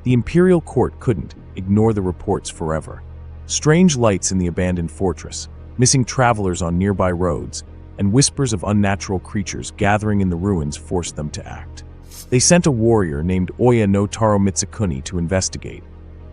The imperial court couldn't ignore the reports forever. Strange lights in the abandoned fortress, missing travelers on nearby roads, and whispers of unnatural creatures gathering in the ruins forced them to act. They sent a warrior named Oya no Taro Mitsukuni to investigate,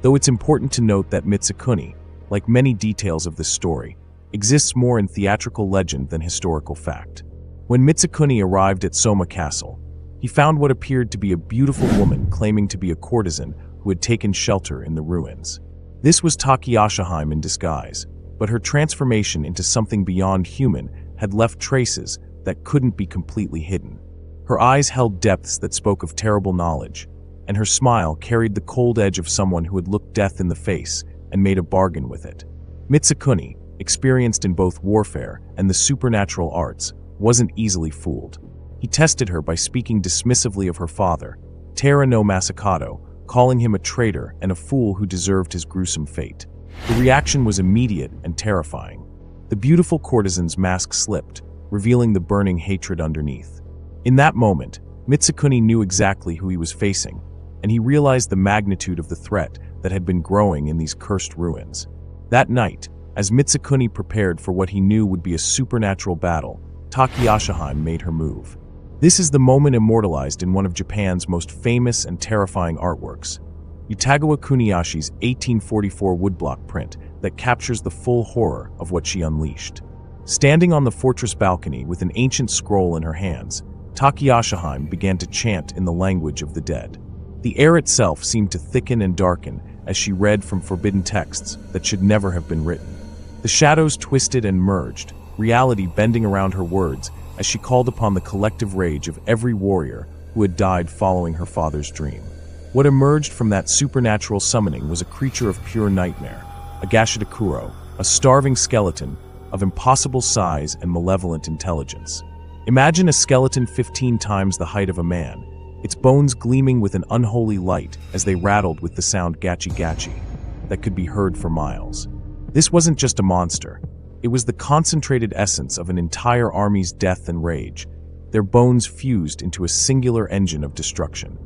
though it's important to note that Mitsukuni, like many details of this story, exists more in theatrical legend than historical fact. When Mitsukuni arrived at Soma Castle, he found what appeared to be a beautiful woman claiming to be a courtesan who had taken shelter in the ruins. This was Takiyasha-hime in disguise, but her transformation into something beyond human had left traces that couldn't be completely hidden. Her eyes held depths that spoke of terrible knowledge, and her smile carried the cold edge of someone who had looked death in the face and made a bargain with it. Mitsukuni, experienced in both warfare and the supernatural arts, wasn't easily fooled. He tested her by speaking dismissively of her father, Taira no Masakado, calling him a traitor and a fool who deserved his gruesome fate. The reaction was immediate and terrifying. The beautiful courtesan's mask slipped, revealing the burning hatred underneath. In that moment, Mitsukuni knew exactly who he was facing, and he realized the magnitude of the threat that had been growing in these cursed ruins. That night, as Mitsukuni prepared for what he knew would be a supernatural battle, Takiyasha-hime made her move. This is the moment immortalized in one of Japan's most famous and terrifying artworks, Utagawa Kuniyashi's 1844 woodblock print that captures the full horror of what she unleashed. Standing on the fortress balcony with an ancient scroll in her hands, Takiyasha-hime began to chant in the language of the dead. The air itself seemed to thicken and darken as she read from forbidden texts that should never have been written. The shadows twisted and merged, reality bending around her words as she called upon the collective rage of every warrior who had died following her father's dream. What emerged from that supernatural summoning was a creature of pure nightmare, a Gashadokuro, a starving skeleton of impossible size and malevolent intelligence. Imagine a skeleton 15 times the height of a man, its bones gleaming with an unholy light as they rattled with the sound gachi-gachi that could be heard for miles. This wasn't just a monster. It was the concentrated essence of an entire army's death and rage, their bones fused into a singular engine of destruction.